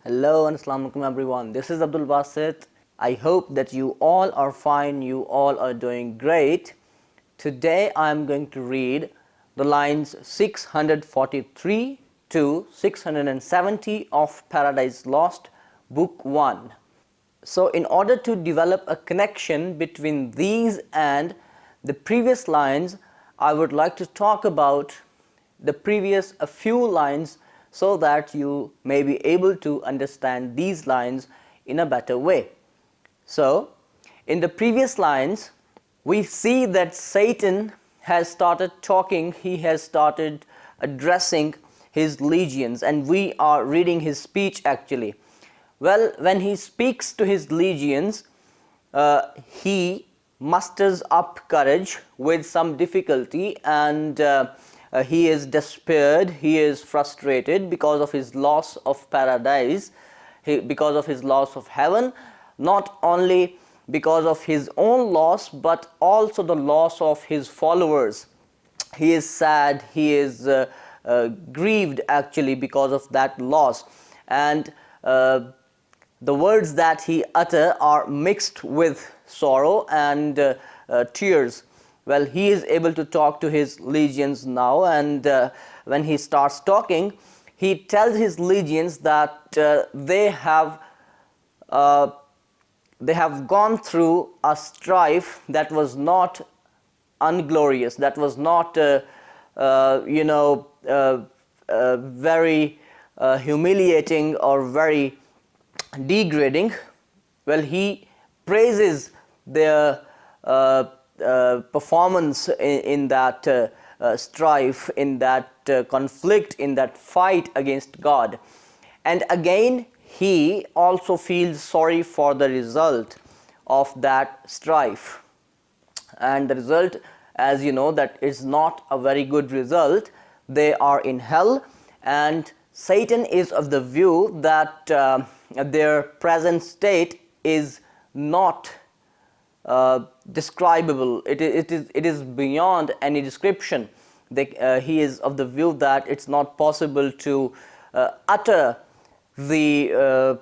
Hello and Assalamu alaikum everyone. This is Abdul Basit. I hope that you all are fine, you all are doing great. Today I am going to read the lines 643 to 670 of Paradise Lost, Book 1. So in order to develop a connection between these and the previous lines, I would like to talk about the previous a few lines so that you may be able to understand these lines in a better way. So in the previous lines we see that Satan has started talking, he has started addressing his legions, and we are reading his speech actually. Well, when he speaks to his legions, he musters up courage with some difficulty, and he is despaired, he is frustrated because of his loss of paradise, because of his loss of heaven, not only because of his own loss but also the loss of his followers. He is sad, he is grieved actually because of that loss, and the words that he utters are mixed with sorrow and tears. Well, he is able to talk to his legions now, and when he starts talking, he tells his legions that they have gone through a strife that was not unglorious, that was not very humiliating or very degrading. Well, he praises their performance in that strife, in that conflict, in that fight against God. And again, he also feels sorry for the result of that strife. And the result, as you know, that is not a very good result. They are in hell, and Satan is of the view that their present state is not describable. It is beyond any description. He is of the view that it's not possible to utter the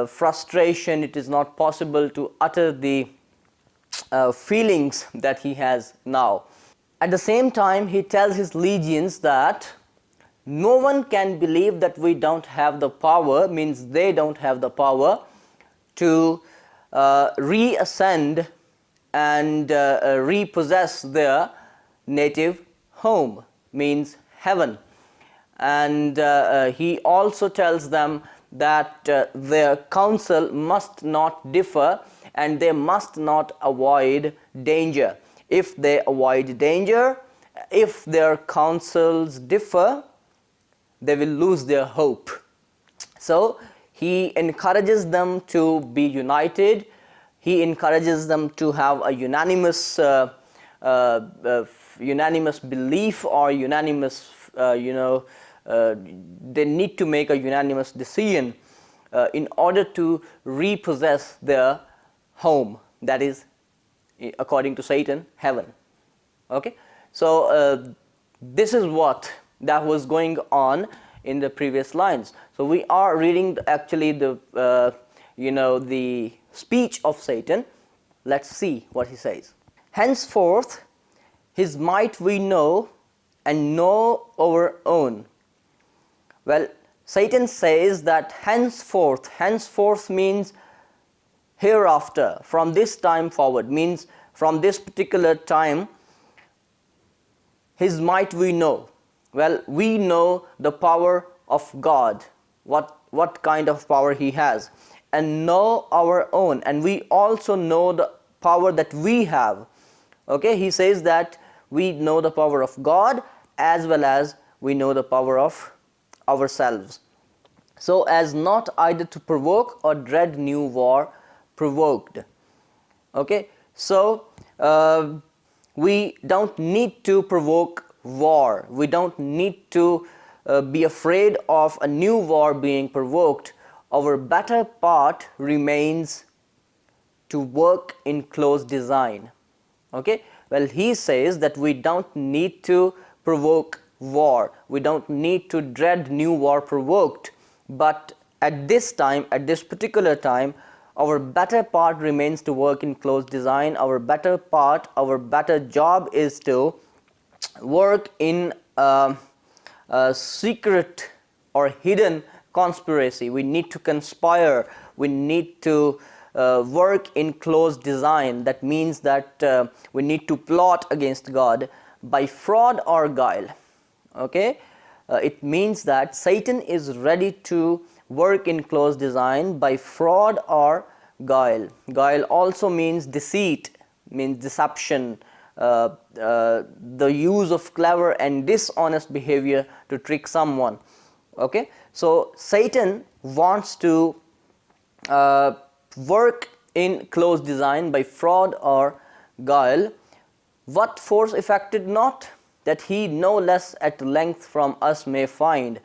frustration. It is not possible to utter the feelings that he has now. At the same time, he tells his legions that no one can believe that we don't have the power, means they don't have the power to reascend and repossess their native home, means heaven. And he also tells them that their counsel must not differ and they must not avoid danger. If they avoid danger, if their counsels differ, they will lose their hope. So he encourages them to be united. He encourages them to have a unanimous belief, or unanimous they need to make a unanimous decision in order to repossess their home, that is, according to Satan, heaven. Okay, so this is what that was going on in the previous lines. So we are reading actually the the speech of Satan. Let's see what he says. Henceforth his might we know and know our own. Well, Satan says that henceforth means hereafter, from this time forward, means from this particular time, his might we know. Well, we know the power of God, what kind of power he has, and know our own, and we also know the power that we have. Okay, he says that we know the power of God as well as we know the power of ourselves, so as not either to provoke or dread new war provoked. Okay, so we don't need to provoke war, we don't need to be afraid of a new war being provoked. Our better part remains to work in close design. Okay, well, he says that we don't need to provoke war, we don't need to dread new war provoked, but at this time, at this particular time, our better part remains to work in close design. Our better part, our better job is to work in a secret or hidden conspiracy. We need to conspire. We need to work in close design. That means that we need to plot against God by fraud or guile. Okay, it means that Satan is ready to work in close design by fraud or guile. Guile also means deceit, means deception, the use of clever and dishonest behavior to trick someone. Okay, so Satan wants to work in close design by fraud or guile. What force effected not, that he no less at length from us may find.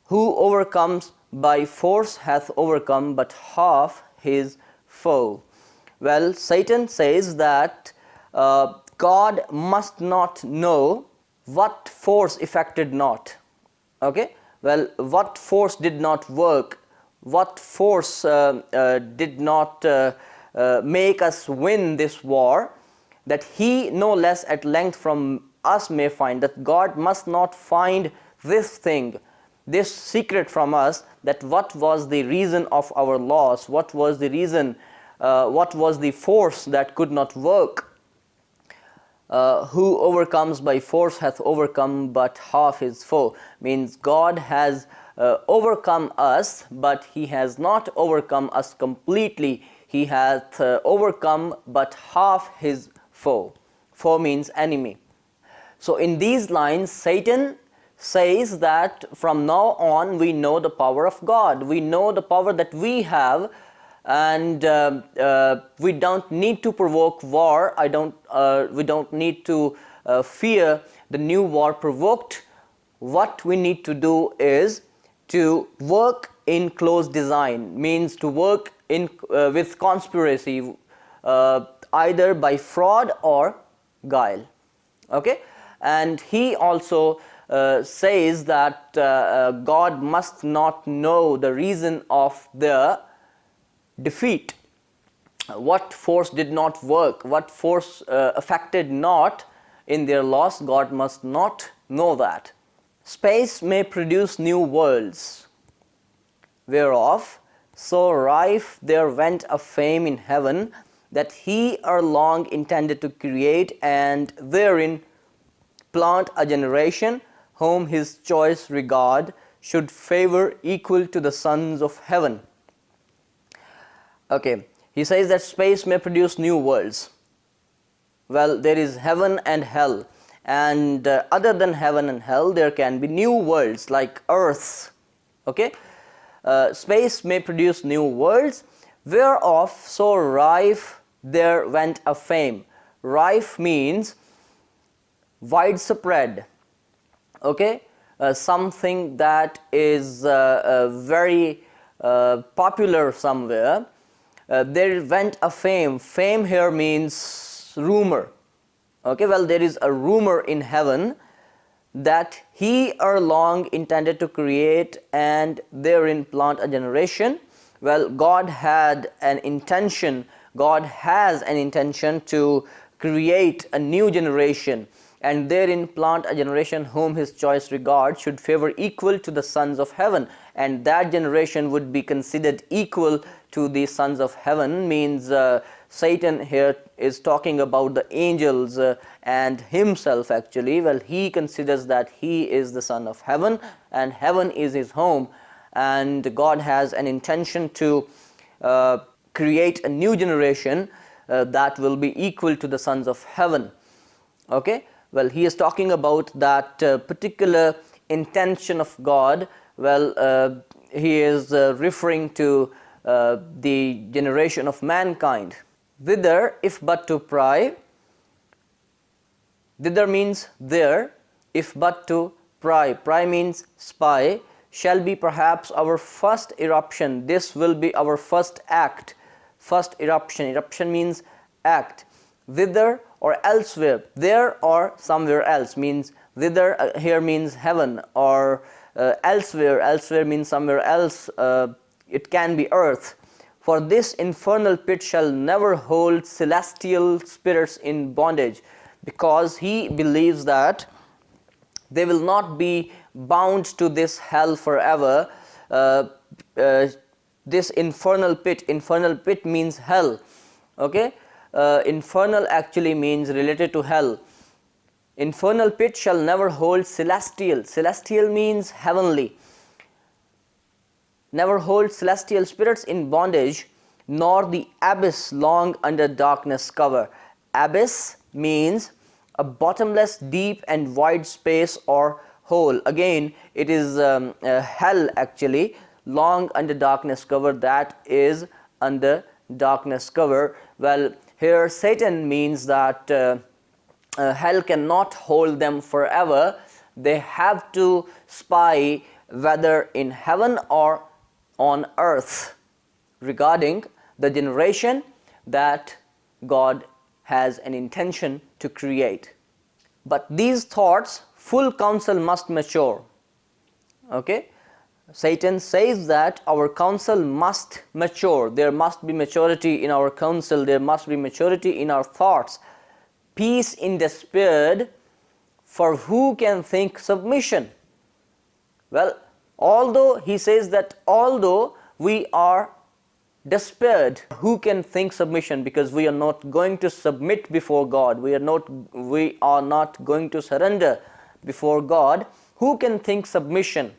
Who overcomes by force hath overcome but half his foe. Well, Satan says that God must not know what force effected not. Okay, well, what force did not work, what force did not make us win this war, that he no less at length from us may find, that God must not find this thing, this secret from us, that what was the reason of our loss, what was the reason, what was the force that could not work. Who overcomes by force hath overcome but half his foe, means God has overcome us, but he has not overcome us completely. He hath overcome but half his foe. Foe means enemy. So in these lines, Satan says that from now on we know the power of God. We know the power that we have, and we don't need to provoke war. We don't need to fear the new war provoked. What we need to do is to work in close design, means to work in with conspiracy, either by fraud or guile. Okay, and he also says that God must not know the reason of the defeat. What force did not work, what force affected not in their loss, God must not know that. Space may produce new worlds, whereof so rife there went a fame in heaven, that he ere long intended to create, and therein plant a generation, whom his choice regard should favor equal to the sons of heaven. Okay, he says that space may produce new worlds. Well, there is heaven and hell, and other than heaven and hell there can be new worlds like earth. Okay, space may produce new worlds, whereof so rife there went a fame. Rife means widespread. Okay, something that is very popular somewhere. There went a fame. Fame here means rumor. Okay, well, there is a rumor in heaven that he ere long intended to create and therein plant a generation. Well, God had an intention, God has an intention to create a new generation, and therein plant a generation whom his choice regard should favor equal to the sons of heaven. And that generation would be considered equal to the sons of heaven, means Satan here is talking about the angels and himself actually. Well, he considers that he is the son of heaven and heaven is his home, and God has an intention to create a new generation that will be equal to the sons of heaven. Okay, well, he is talking about that particular intention of God. Well, he is referring to the generation of mankind. Thither, if but to pry, thither means there, if but to pry, pry means spy, shall be perhaps our first eruption. This will be our first act, first eruption. Eruption means act. Thither or elsewhere, there or somewhere else, means thither here means heaven, or elsewhere. Elsewhere means somewhere else. It can be earth. For this infernal pit shall never hold celestial spirits in bondage, because he believes that they will not be bound to this hell forever. This infernal pit means hell. Okay, infernal actually means related to hell. Infernal pit shall never hold celestial. Celestial means heavenly. Never hold celestial spirits in bondage, nor the abyss long under darkness cover. Abyss means a bottomless, deep and wide space or hole. Again, it is hell actually. Long under darkness cover, that is under darkness cover. Well, here Satan means that hell cannot hold them forever. They have to spy whether in heaven or on earth regarding the generation that God has an intention to create. But these thoughts, full counsel must mature. Okay, Satan says that our counsel must mature. There must be maturity in our counsel. There must be maturity in our thoughts. Peace in despaired, for who can think submission? Well, although he says that although we are despaired, who can think submission? Because we are not going to submit before God. We are not going to surrender before God. Who can think submission?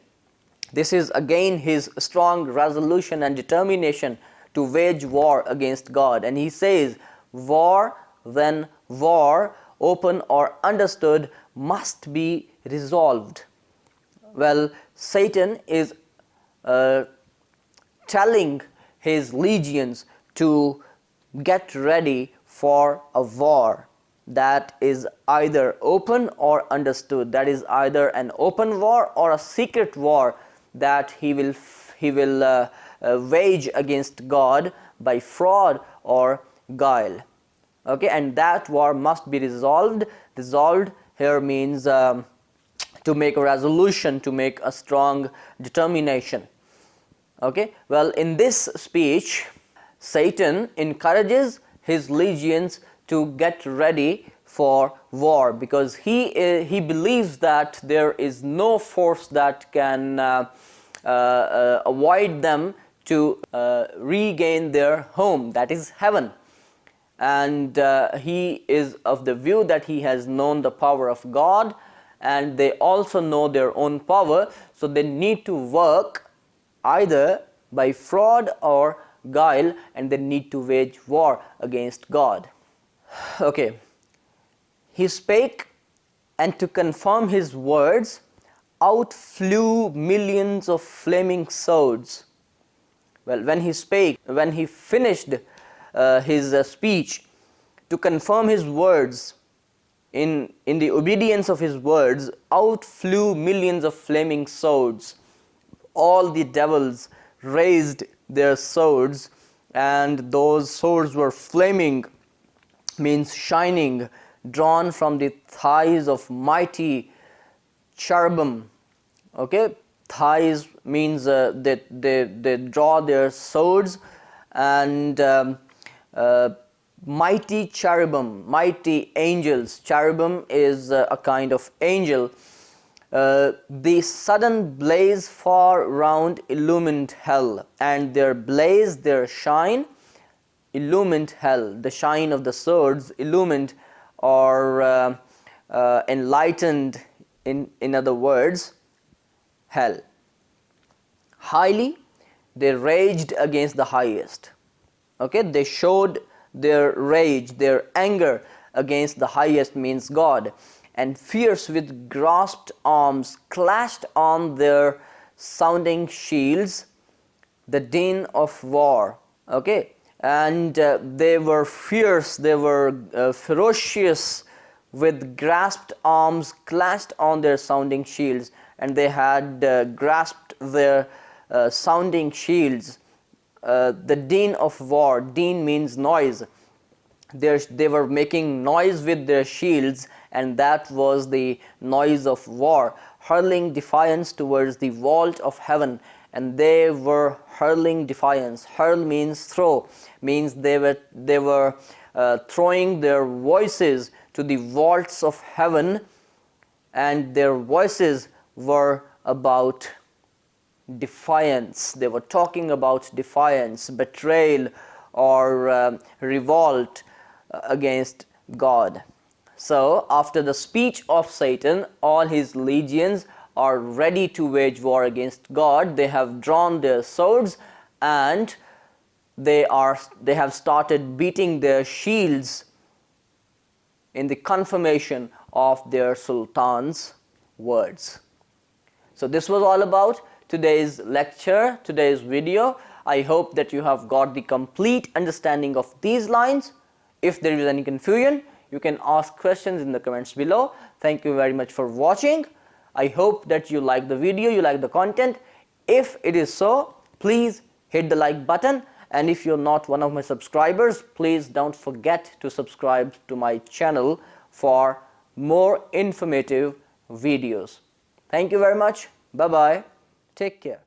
This is again his strong resolution and determination to wage war against God. And he says, war, then war, open or understood, must be resolved. Well, Satan is telling his legions to get ready for a war that is either open or understood. That is either an open war or a secret war that he will wage against God by fraud or guile. Okay, and that war must be resolved. Resolved here means to make a resolution, to make a strong determination. Okay, well, in this speech, Satan encourages his legions to get ready for war, because he believes that there is no force that can avoid them to regain their home, that is heaven. And he is of the view that he has known the power of God, and they also know their own power, so they need to work either by fraud or guile, and they need to wage war against God. Okay, he spake, and to confirm his words, out flew millions of flaming swords. Well, when he spake, when he finished his speech, to confirm his words, in the obedience of his words, out flew millions of flaming swords. All the devils raised their swords, and those swords were flaming, means shining, drawn from the thighs of mighty cherubim. Okay, thighs means that they draw their swords, and mighty cherubim, mighty angels. Cherubim is a kind of angel. The sudden blaze far round illumined hell, and their blaze, their shine, illumined hell. The shine of the swords illumined or enlightened, in other words, hell. Highly they raged against the highest. Okay, they showed their rage, their anger against the highest, means God, and fierce with grasped arms clashed on their sounding shields the din of war. Okay, and they were fierce, they were ferocious, with grasped arms clashed on their sounding shields, and they had grasped their sounding shields. The din of war, din means noise. They were making noise with their shields, and that was the noise of war. hurling defiance towards the vault of heaven, and they were hurling defiance. Hurl means throw, means they were throwing their voices to the vaults of heaven, and their voices were about defiance. They were talking about defiance, betrayal, or revolt against God. So after the speech of Satan, all his legions are ready to wage war against God. They have drawn their swords, and they have started beating their shields in the confirmation of their sultan's words. So this was all about today's lecture, today's video. I hope that you have got the complete understanding of these lines. If there is any confusion, you can ask questions in the comments below. Thank you very much for watching. I hope that you like the video, you like the content. If it is so, please hit the like button, and if you're not one of my subscribers, please don't forget to subscribe to my channel for more informative videos. Thank you very much. Bye bye. Take care.